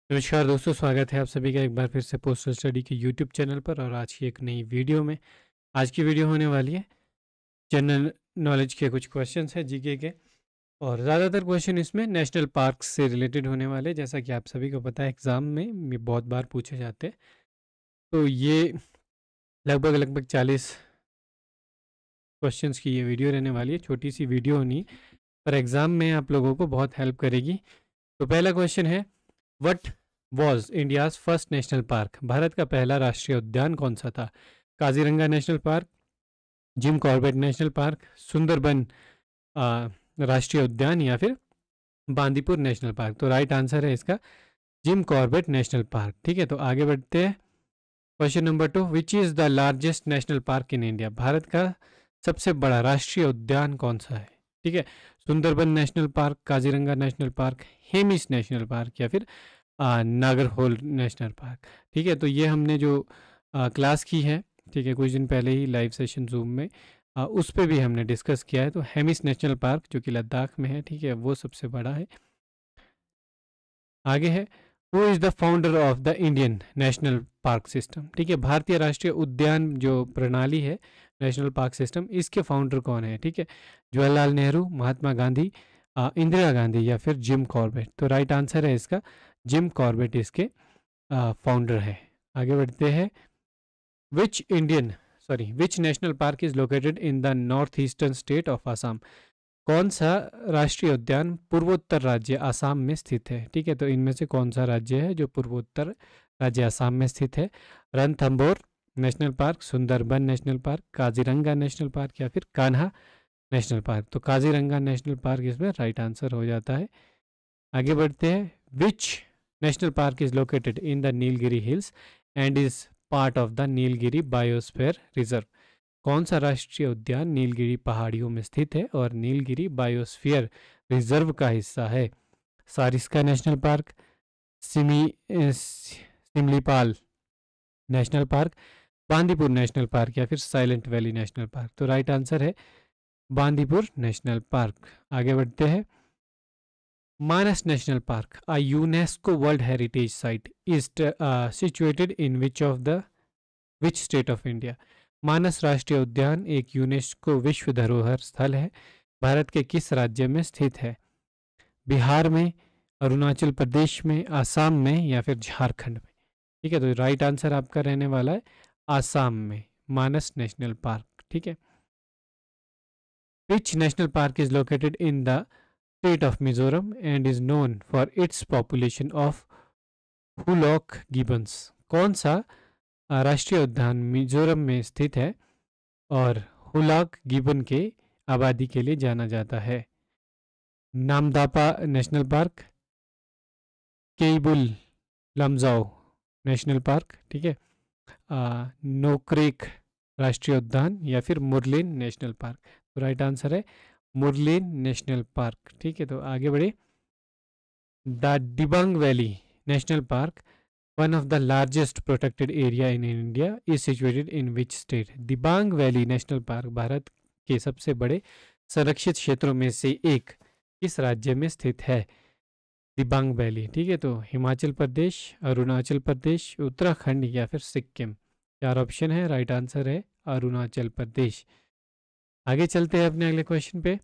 नमस्कार दोस्तों, स्वागत है आप सभी का एक बार फिर से पोस्टल स्टडी के यूट्यूब चैनल पर। और आज की एक नई वीडियो में आज की वीडियो होने वाली है जनरल नॉलेज के कुछ क्वेश्चंस हैं जीके के। और ज़्यादातर क्वेश्चन इसमें नेशनल पार्क से रिलेटेड होने वाले, जैसा कि आप सभी को पता है एग्ज़ाम में ये बहुत बार पूछे जाते हैं। तो ये लगभग 40 क्वेश्चंस की ये वीडियो रहने वाली है। छोटी सी वीडियो नहीं, पर एग्ज़ाम में आप लोगों को बहुत हेल्प करेगी। तो पहला क्वेश्चन है, what was India's first national park? Bharat का पहला राष्ट्रीय उद्यान कौन सा था? Kaziranga national park, Jim Corbett national park, Sundarban राष्ट्रीय उद्यान, या फिर बांदीपुर नेशनल पार्क? तो राइट आंसर है इसका जिम कॉर्बेट नेशनल पार्क। ठीक है, तो आगे बढ़ते हैं। Question number 2, which is the largest national park in India? Bharat का सबसे बड़ा राष्ट्रीय उद्यान कौन सा है? ठीक है, Sundarban national park, Kaziranga national park, Hemis national park, या फिर नागरहोल नेशनल पार्क। ठीक है, तो ये हमने जो क्लास की है, ठीक है, कुछ दिन पहले ही लाइव सेशन जूम में उस पर भी हमने डिस्कस किया है। तो हेमिस नेशनल पार्क जो कि लद्दाख में है, ठीक है, वो सबसे बड़ा है। आगे है, who is the founder of the Indian national park system? ठीक है, भारतीय राष्ट्रीय उद्यान जो प्रणाली है, नेशनल पार्क सिस्टम, इसके फाउंडर कौन है? ठीक है, जवाहरलाल नेहरू, महात्मा गांधी, इंदिरा गांधी, या फिर जिम कॉर्बेट? तो राइट आंसर है इसका जिम कॉर्बेट इसके फाउंडर है। आगे बढ़ते हैं। Which national park is located in the north eastern state of Assam? कौन सा राष्ट्रीय उद्यान पूर्वोत्तर राज्य आसाम में स्थित है? ठीक है, तो इनमें से कौन सा राज्य है जो पूर्वोत्तर राज्य आसाम में स्थित है? Ranthambore national park, Sundarban national park, Kaziranga national park, या फिर कान्हा नेशनल पार्क? तो काजीरंगा नेशनल पार्क इसमें राइट आंसर हो जाता है। आगे बढ़ते हैं। Which national park is located in the Nilgiri hills and is part of the Nilgiri biosphere reserve? कौन सा राष्ट्रीय उद्यान नीलगिरी पहाड़ियों में स्थित है और नीलगिरी बायोस्फीयर रिजर्व का हिस्सा है? Sariska national park, Simlipal national park, Bandipur national park, या फिर साइलेंट वैली नेशनल पार्क? तो राइट आंसर है बांदीपुर नेशनल पार्क। आगे बढ़ते हैं। Manas national park, a UNESCO World Heritage Site, is situated in which state of India? मानस राष्ट्रीय उद्यान एक यूनेस्को विश्व धरोहर स्थल है, भारत के किस राज्य में स्थित है? बिहार में, अरुणाचल प्रदेश में, आसाम में, या फिर झारखंड में? ठीक है, तो राइट आंसर आपका रहने वाला है आसाम में, मानस नेशनल पार्क। ठीक है। विच national park is located in the state of Mizoram and is known for its population of hoolock Gibbons? कौन सा राष्ट्रीय उद्यान मिजोरम में स्थित है और हुलॉक गिबन के आबादी के लिए जाना जाता है? Namdapha national park, Keibul Lamjao national park, ठीक है, नोक्रेक राष्ट्रीय उद्यान, या फिर मुरलेन नेशनल पार्क? तो राइट आंसर है मुरलेन नेशनल पार्क। ठीक है, तो आगे बढ़े। The Dibang valley national park, one of the largest protected area in India, is situated in which state? Dibang valley national park Bharat के सबसे बड़े संरक्षित क्षेत्रों में से एक किस राज्य में स्थित है? दिबांग वैली, ठीक है, तो हिमाचल प्रदेश, अरुणाचल प्रदेश, उत्तराखंड, या फिर सिक्किम? चार ऑप्शन है, राइट आंसर है अरुणाचल प्रदेश। आगे चलते हैं अपने अगले क्वेश्चन पे।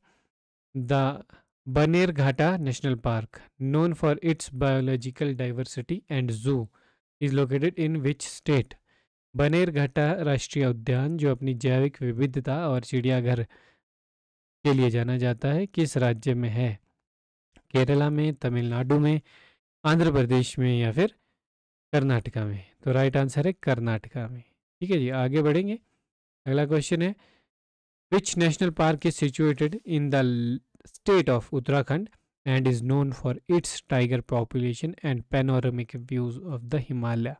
The Bannerghatta national park, known for its biological diversity and zoo, is located in which state? Bannerghatta राष्ट्रीय उद्यान जो अपनी जैविक विविधता और चिड़ियाघर के लिए जाना जाता है, किस राज्य में है? केरला में, तमिलनाडु में, आंध्र प्रदेश में, या फिर कर्नाटका में? तो राइट आंसर है कर्नाटका में। ठीक है जी, आगे बढ़ेंगे। अगला क्वेश्चन है, विच national park is situated in the state of Uttarakhand and is known for its tiger population and panoramic views of the Himalaya?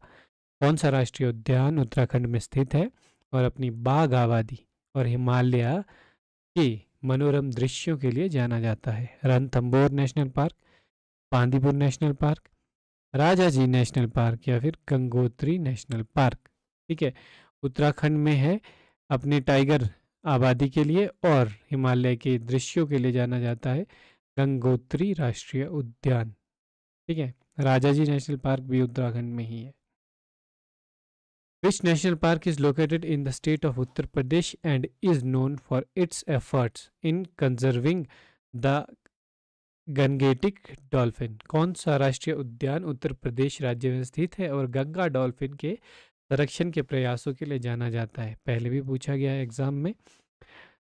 कौन सा राष्ट्रीय उद्यान उत्तराखंड में स्थित है और अपनी बाघ आबादी और हिमालय के मनोरम दृश्यों के लिए जाना जाता है? Ranthambore national park, Bandipur national park, Rajaji national park, या फिर गंगोत्री नेशनल पार्क? ठीक है, उत्तराखंड में है, अपने टाइगर आबादी के लिए और हिमालय के दृश्यों के लिए जाना जाता है गंगोत्री राष्ट्रीय उद्यान। ठीक है, राजाजी नेशनल पार्क भी उत्तराखंड में ही है। विच national park is located in the state of Uttar Pradesh and is known for it's efforts in conserving the Gangetic dolphin? कौन सा राष्ट्रीय उद्यान उत्तर प्रदेश राज्य में स्थित है और गंगा डॉल्फिन के संरक्षण के प्रयासों के लिए जाना जाता है? पहले भी पूछा गया है एग्जाम में।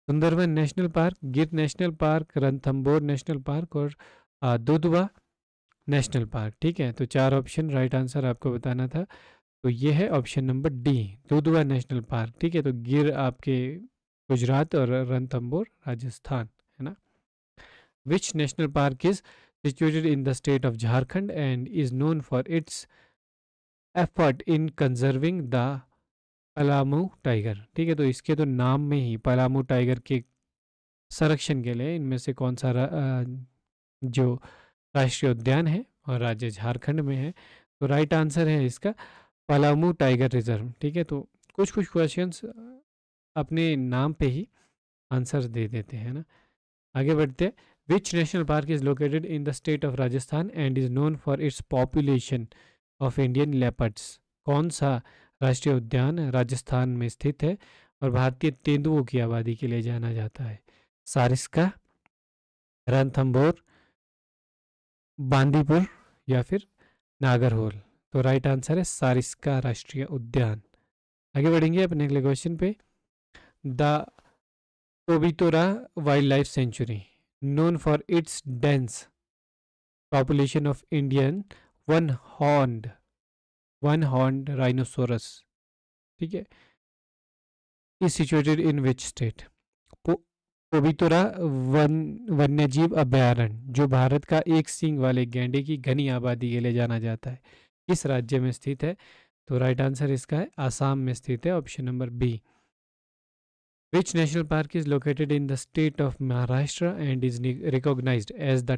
Sundarban national park, Gir national park, Ranthambore national park और दुधवा नेशनल पार्क। ठीक है, तो 4 ऑप्शन, राइट आंसर आपको बताना था। तो ये है option number D, Dudhwa national park. ठीक है, तो गिर आपके गुजरात और रणथंबोर राजस्थान, है ना। विच national park is situated in the state of Jharkhand and is known for it's effort in conserving the Palamu tiger? ठीक है, तो इसके तो नाम में ही पलामू टाइगर के संरक्षण के लिए इनमें से कौन सा जो राष्ट्रीय उद्यान है और राज्य झारखंड में है? तो राइट आंसर है इसका पलामू टाइगर रिजर्व। ठीक है, तो कुछ कुछ क्वेश्चंस अपने नाम पे ही आंसर दे देते हैं ना। आगे बढ़ते हैं। Which national park is located in the state of Rajasthan and is known for its population of Indian leopards? कौन सा राष्ट्रीय उद्यान राजस्थान में स्थित है और भारतीय तेंदुओं की आबादी के लिए जाना जाता है? सारिस्का, रणथंबोर, बांदीपुर या फिर नागरहोल? तो राइट आंसर है सारिस्का राष्ट्रीय उद्यान। आगे बढ़ेंगे अपने अगले क्वेश्चन पे। The Obitora wildlife sanctuary known for its dense population of Indian one-horned rhinoceros, ठीक है, is situated in which state? Pobitora वन्यजीव अभयारण्य जो भारत का एक सींग वाले गैंडे की घनी आबादी के लिए जाना जाता है, किस राज्य में स्थित है? तो राइट आंसर इसका है आसाम में स्थित है, option number B. Which national park is located in the state of Maharashtra and is recognized as the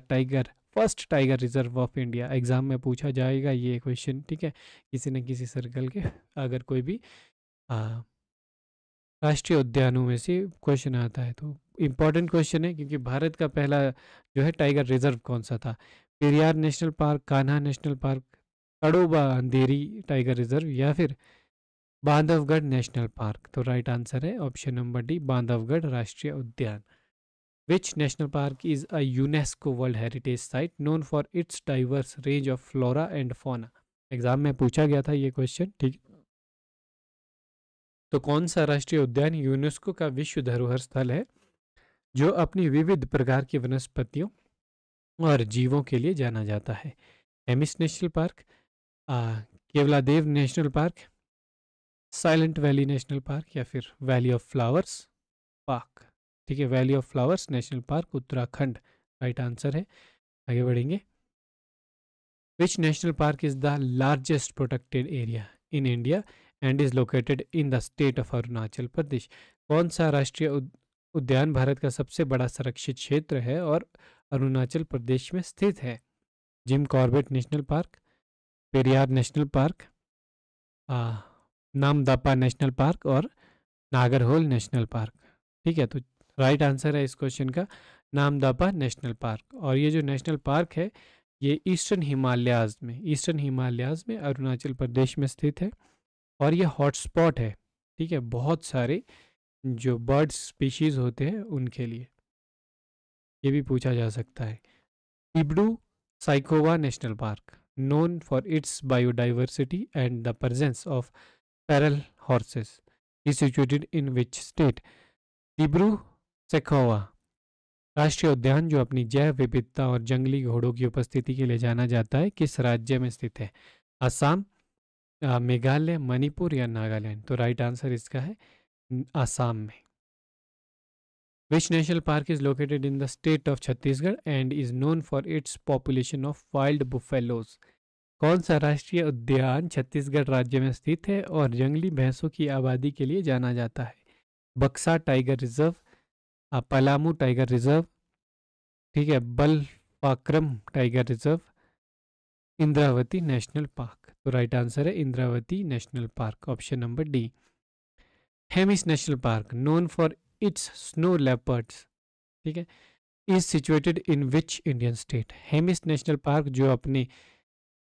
first tiger reserve of India? Exam में पूछा जाएगा ये क्वेश्चन, ठीक है, किसी न किसी सर्कल के अगर कोई भी राष्ट्रीय उद्यानों में से क्वेश्चन आता है तो इम्पॉर्टेंट क्वेश्चन है, क्योंकि भारत का पहला जो है टाइगर रिजर्व कौन सा था? Periyar national park, Kanha national park, Tadoba Andhari tiger reserve या फिर बांधवगढ़ नेशनल पार्क? तो राइट आंसर है ऑप्शन नंबर डी, बांधवगढ़ राष्ट्रीय उद्यान। Which national park is a UNESCO world heritage site known for its diverse range of flora and fauna? Exam में पूछा गया था ये क्वेश्चन, ठीक। तो कौन सा राष्ट्रीय उद्यान यूनेस्को का विश्व धरोहर स्थल है जो अपनी विविध प्रकार की वनस्पतियों और जीवों के लिए जाना जाता है? Hemis national park, Keoladeo national park, silent valley national park या फिर वैली ऑफ फ्लावर्स पार्क? ठीक है, valley of flowers national park Uttarakhand right answer है। आगे बढ़ेंगे। Which national park is the largest protected area in India and is located in the state of Arunachal Pradesh? कौन सा राष्ट्रीय उद्यान भारत का सबसे बड़ा संरक्षित क्षेत्र है और अरुणाचल प्रदेश में स्थित है? Jim Corbett national park, Periyar national park, Namdapha national park और नागरहोल नेशनल पार्क? ठीक है, तो राइट आंसर है इस क्वेश्चन का नामदफा नेशनल पार्क। और ये जो नेशनल पार्क है ये ईस्टर्न हिमालयाज में अरुणाचल प्रदेश में स्थित है और ये हॉटस्पॉट है, ठीक है, बहुत सारे जो बर्ड स्पीशीज़ होते हैं उनके लिए। ये भी पूछा जा सकता है। इब्डू Saikhowa national park known for its biodiversity and the presence of feral horses is situated in which state? Dibru Saikhowa राष्ट्रीय उद्यान जो अपनी जैव विविधता और जंगली घोड़ों की उपस्थिति के लिए जाना जाता है किस राज्य में स्थित है? असम, मेघालय, मणिपुर या नागालैंड? तो राइट आंसर इसका है आसाम में। Which national park is located in the state of Chhattisgarh and is known for its population of wild buffaloes? कौन सा राष्ट्रीय उद्यान छत्तीसगढ़ राज्य में स्थित है और जंगली भैंसों की आबादी के लिए जाना जाता है? Buxa tiger reserve, Palamu tiger reserve, ठीक है, Balphakram tiger reserve, Indravati national park? तो राइट आंसर है Indravati national park, option number D. Hemis national park known for its snow leopards, ठीक है, is situated in which Indian state? Hemis national park जो अपने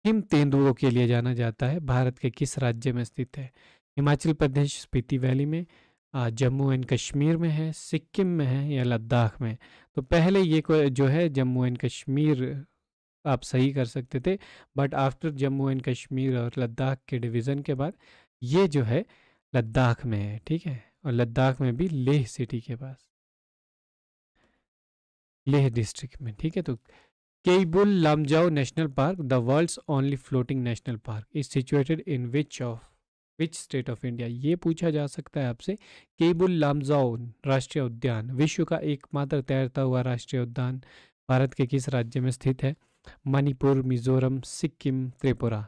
हिम तेंदुओं के लिए जाना जाता है, भारत के किस राज्य में स्थित है? हिमाचल प्रदेश स्पीति वैली में, जम्मू एंड कश्मीर में है, सिक्किम में है या लद्दाख में? तो पहले ये जो है जम्मू एंड कश्मीर आप सही कर सकते थे, but after Jammu and Kashmir और लद्दाख के डिवीज़न के बाद ये जो है लद्दाख में है, ठीक है। और लद्दाख में भी लेह सिटी के पास, लेह डिस्ट्रिक्ट में, ठीक है। तो Keibul Lamjao national park, the world's only floating national park, is situated in which state of India? ये पूछा जा सकता है आपसे। केबुल लामजाओ राष्ट्रीय उद्यान विश्व का एकमात्र तैरता हुआ राष्ट्रीय उद्यान भारत के किस राज्य में स्थित है? मणिपुर, मिजोरम, सिक्किम, त्रिपुरा।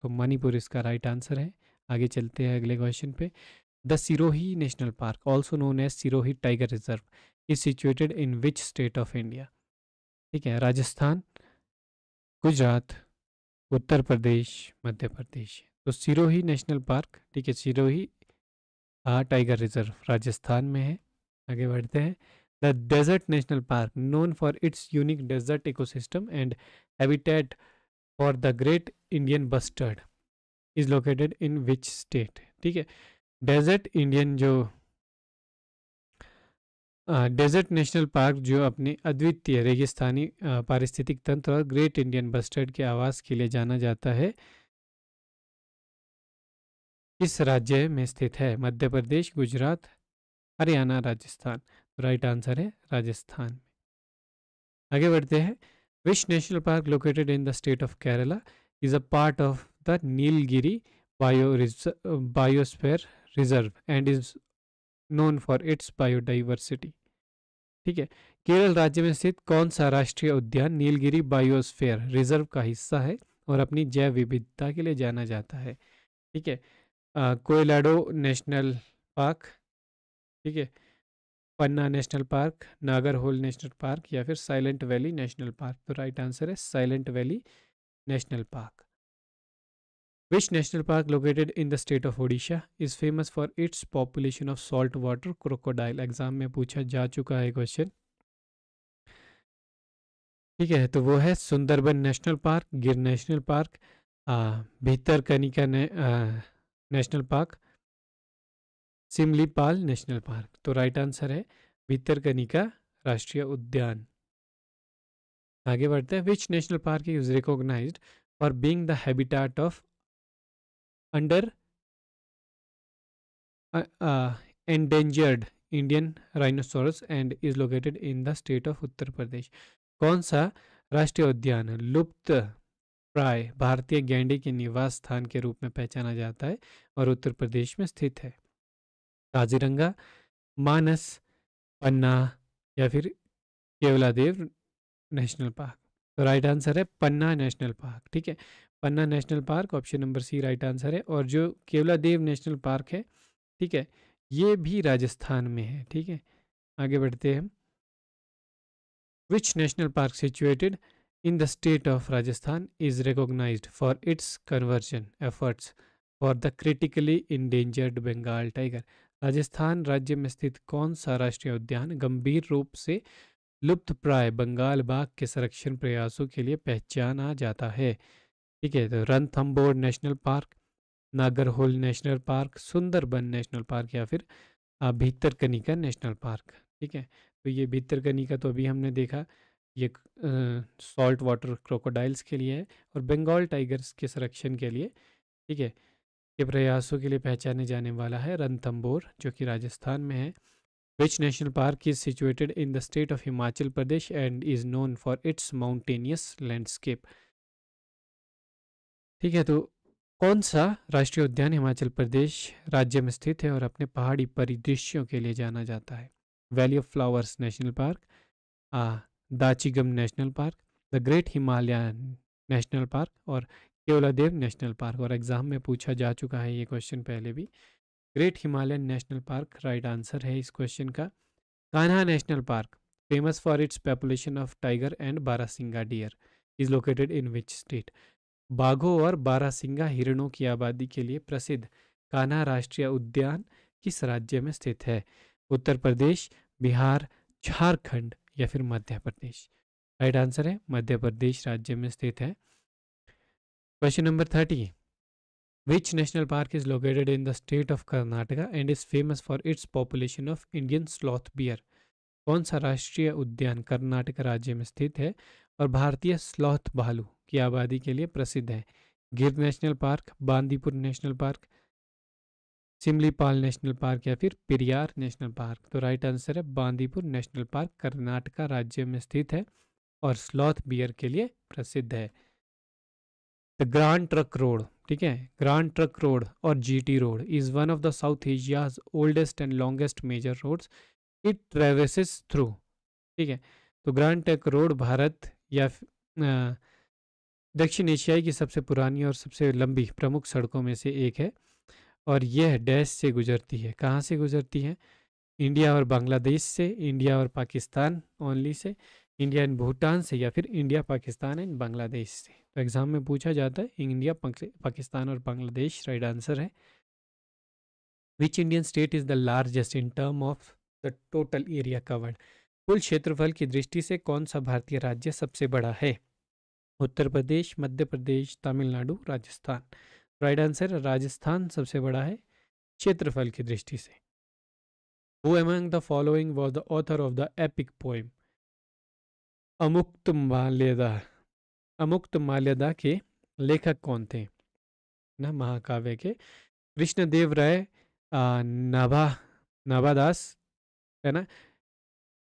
तो मणिपुर इसका राइट आंसर है। आगे चलते हैं अगले क्वेश्चन पे। The Sirohi national park, also known as Sirohi tiger reserve, is situated in which state of India? ठीक है, राजस्थान, गुजरात, उत्तर प्रदेश, मध्य प्रदेश। तो सिरोही नेशनल पार्क, ठीक है, सिरोही टाइगर रिजर्व राजस्थान में है। आगे बढ़ते हैं। The desert national park, known for its unique desert ecosystem and habitat for the great Indian bustard, is located in which state? ठीक है, डेजर्ट इंडियन जो डेजर्ट नेशनल पार्क जो अपने अद्वितीय रेगिस्तानी पारिस्थितिक तंत्र और ग्रेट इंडियन बस्टर्ड के आवास के लिए जाना जाता है, किस राज्य में स्थित है? मध्य प्रदेश, गुजरात, हरियाणा, राजस्थान। राइट आंसर है राजस्थान में। आगे बढ़ते हैं। Which national park located in the state of Kerala is a part of the Nilgiri biosphere reserve and is known for it's biodiversity? ठीक है, केरल राज्य में स्थित कौन सा राष्ट्रीय उद्यान नीलगिरी बायोस्फीयर रिजर्व का हिस्सा है और अपनी जैव विविधता के लिए जाना जाता है? ठीक है, कोयलाडो नेशनल पार्क, ठीक है, Panna national park, Nagarhole national park या फिर साइलेंट वैली नेशनल पार्क? तो राइट आंसर है silent valley national park. Which national park located in the state of Odisha is famous for its population of salt water crocodile? Exam में पूछा जा चुका है question. ठीक है, तो वो है Sundarban national park, Gir national park, Bhitarkanika national park, Simlipal national park. तो राइट आंसर है भीतरकनिका राष्ट्रीय उद्यान। आगे बढ़ते हैं। Which national park is recognized for being the habitat of under endangered Indian rhinoceros and is located in the state of Uttar Pradesh? कौन सा राष्ट्रीय उद्यान लुप्त प्राय भारतीय गैंडे के निवास स्थान के रूप में पहचाना जाता है और उत्तर प्रदेश में स्थित है? काजीरंगा, मानस, पन्ना या फिर केवलादेव नेशनल पार्क? तो राइट आंसर है पन्ना नेशनल पार्क। ठीक है, Panna national park option number C right answer है। और जो केवलादेव नेशनल पार्क है, ठीक है, ये भी राजस्थान में है। ठीक है, आगे बढ़ते हैं। Which national park situated in the state of Rajasthan is recognized for its conservation efforts for the critically endangered Bengal tiger? Rajasthan राज्य में स्थित कौन सा राष्ट्रीय उद्यान गंभीर रूप से लुप्त प्राय बंगाल बाघ के संरक्षण प्रयासों के लिए पहचाना जाता है? ठीक है, तो Ranthambore national park, Nagarhole national park, Sundarban national park या फिर भीतरकनिका नेशनल पार्क? ठीक है, तो ये भीतरकनिका तो अभी हमने देखा, ये सॉल्ट वाटर क्रोकोडाइल्स के लिए है, और बंगाल टाइगर्स के संरक्षण के लिए, ठीक है, के प्रयासों के लिए पहचाने जाने वाला है रणथंबोर, जो कि राजस्थान में है। विच national park is situated in the state of Himachal Pradesh and is known for it's mountainous landscape? ठीक है, तो कौन सा राष्ट्रीय उद्यान हिमाचल प्रदेश राज्य में स्थित है और अपने पहाड़ी परिदृश्यों के लिए जाना जाता है? Valley of flowers national park, Dachigam national park, the great Himalayan national park और केवलादेव नेशनल पार्क? और एग्जाम में पूछा जा चुका है ये क्वेश्चन पहले भी। Great Himalayan national park right answer है इस क्वेश्चन का। Kanha national park, famous for its population of tiger and barasingha deer, is located in which state? बाघों और बारासिंगा हिरणों की आबादी के लिए प्रसिद्ध कान्हा राष्ट्रीय उद्यान किस राज्य में स्थित है? उत्तर प्रदेश, बिहार, झारखंड या फिर मध्य प्रदेश? राइट आंसर है मध्य प्रदेश राज्य में स्थित है question number 30, which national park is located in the state of Karnataka and is famous for its population of Indian sloth bear? कौन सा राष्ट्रीय उद्यान कर्नाटक राज्य में स्थित है और भारतीय स्लॉथ भालू की आबादी के लिए प्रसिद्ध है? Gir national park, Bandipur national park, Simlipal national park या फिर पेरियार नेशनल पार्क? तो राइट आंसर है बांदीपुर नेशनल पार्क, कर्नाटका राज्य में स्थित है और स्लॉथ बियर के लिए प्रसिद्ध है। द ग्रांड ट्रक रोड, ठीक है, ग्रांड ट्रक रोड और GT road is one of the south Asia's oldest and longest major roads it traverses through, ठीक है। तो ग्रांड ट्रक रोड भारत या दक्षिण एशियाई की सबसे पुरानी और सबसे लंबी प्रमुख सड़कों में से एक है और यह डैश से गुजरती है। कहाँ से गुजरती है? इंडिया और बांग्लादेश से, इंडिया और Pakistan only say, India and Bhutan से, या फिर इंडिया पाकिस्तान एंड बांग्लादेश से। तो एग्जाम में पूछा जाता है इंडिया, पाकिस्तान और बांग्लादेश। राइट आंसर है। विच Indian state is the largest in term of the total area covered? कुल क्षेत्रफल की दृष्टि से कौन सा भारतीय राज्य सबसे बड़ा है? उत्तर प्रदेश, मध्य प्रदेश, तमिलनाडु, राजस्थान? राइट आंसर, राजस्थान सबसे बड़ा है क्षेत्रफल की दृष्टि से। Who among the following was the author of the epic poem Amuktamalyada? Amuktamalyada के लेखक कौन थे? ना महाकाव्य के कृष्णदेव राय, नाभा नाभादास, है ना,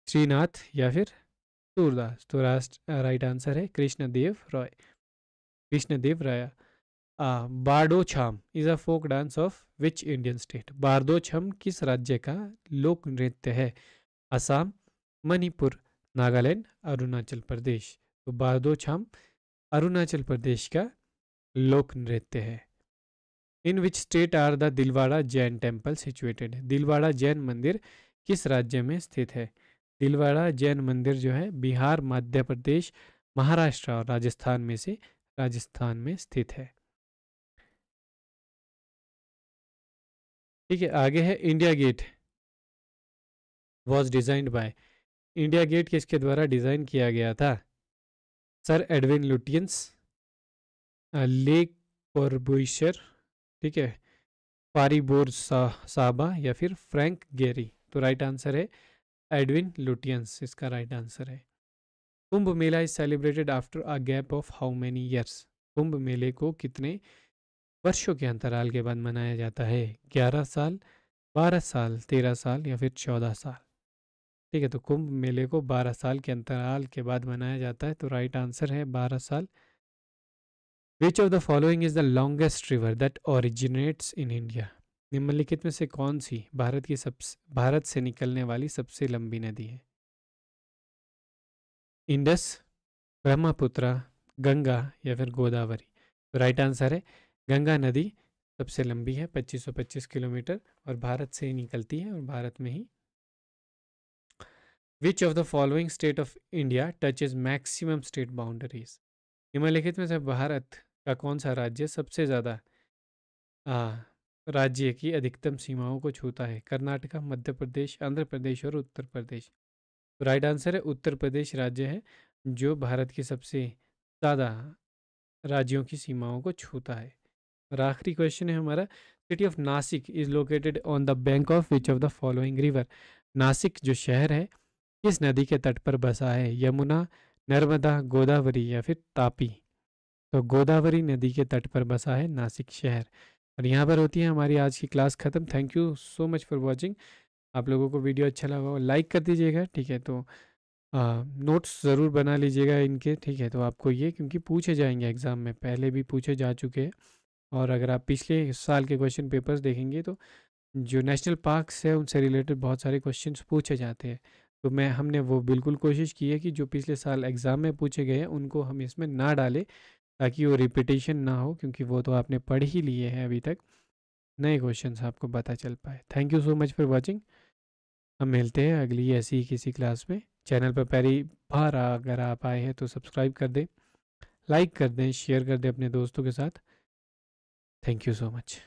श्रीनाथ या फिर सूरदास? तो राइट आंसर है Krishnadeva Raya, Krishnadeva Raya. Bardochham is a folk dance of which Indian state? Bardochham किस राज्य का लोक नृत्य है? असम, मणिपुर, नागालैंड, अरुणाचल प्रदेश? तो बारडोछम अरुणाचल प्रदेश का लोक नृत्य है। In which state are the Dilwara Jain temple situated? Dilwara Jain मंदिर किस राज्य में स्थित है? दिलवाड़ा जैन मंदिर जो है बिहार, मध्य प्रदेश, महाराष्ट्र और राजस्थान में से राजस्थान में स्थित है। ठीक है, आगे है India gate was designed by? India gate किसके द्वारा डिजाइन किया गया था? सर एडविन लुटियंस, ले कॉर्बुसियर, ठीक है, पारीबोर साहबा या फिर फ्रैंक गेरी? तो राइट आंसर है एडविन लुटियंस, इसका राइट आंसर है। Kumbh Mela is celebrated after a gap of how many years? Kumbh मेले को कितने वर्षों के अंतराल के बाद मनाया जाता है? 11 साल, 12 साल, 13 साल या फिर 14 साल? ठीक है, तो कुंभ मेले को 12 साल के अंतराल के बाद मनाया जाता है, तो राइट आंसर है 12 साल। विच of the following is the longest river that originates in India? निम्नलिखित में से कौन सी भारत से निकलने वाली सबसे लंबी नदी है? इंडस, ब्रह्मपुत्र, गंगा या फिर गोदावरी? तो राइट आंसर है गंगा नदी सबसे लंबी है, 2525 किलोमीटर, और भारत से ही निकलती है और भारत में ही। Which of the following state of India touches maximum state boundaries? निम्नलिखित में से भारत का कौन सा राज्य सबसे ज़्यादा राज्य की अधिकतम सीमाओं को छूता है? कर्नाटका, मध्य प्रदेश, आंध्र प्रदेश और उत्तर प्रदेश? तो राइट आंसर है उत्तर प्रदेश राज्य है जो भारत की सबसे ज़्यादा राज्यों की सीमाओं को छूता है। और आखिरी क्वेश्चन है हमारा, city of Nashik is located on the bank of which of the following river? Nashik जो शहर है किस नदी के तट पर बसा है? यमुना, नर्मदा, गोदावरी या फिर तापी? तो गोदावरी नदी के तट पर बसा है नासिक शहर। और यहाँ पर होती है हमारी आज की क्लास ख़त्म। Thank you so much for watching. आप लोगों को वीडियो अच्छा लगा हो लाइक कर दीजिएगा, ठीक है। तो नोट्स ज़रूर बना लीजिएगा इनके, ठीक है। तो आपको ये क्योंकि पूछे जाएंगे एग्ज़ाम में, पहले भी पूछे जा चुके हैं, और अगर आप पिछले साल के क्वेश्चन पेपर्स देखेंगे तो जो नेशनल पार्क्स है उनसे रिलेटेड बहुत सारे क्वेश्चंस पूछे जाते हैं। तो हमने वो बिल्कुल कोशिश की है कि जो पिछले साल एग्ज़ाम में पूछे गए हैं उनको हम इसमें ना डालें, ताकि वो रिपीटेशन ना हो, क्योंकि वो तो आपने पढ़ ही लिए हैं अभी तक, नए क्वेश्चंस आपको पता चल पाए। Thank you so much for watching. हम मिलते हैं अगली ऐसी ही किसी क्लास में। चैनल पर पहली बार अगर आप आए हैं तो सब्सक्राइब कर दें, लाइक कर दें, शेयर कर दें अपने दोस्तों के साथ। Thank you so much.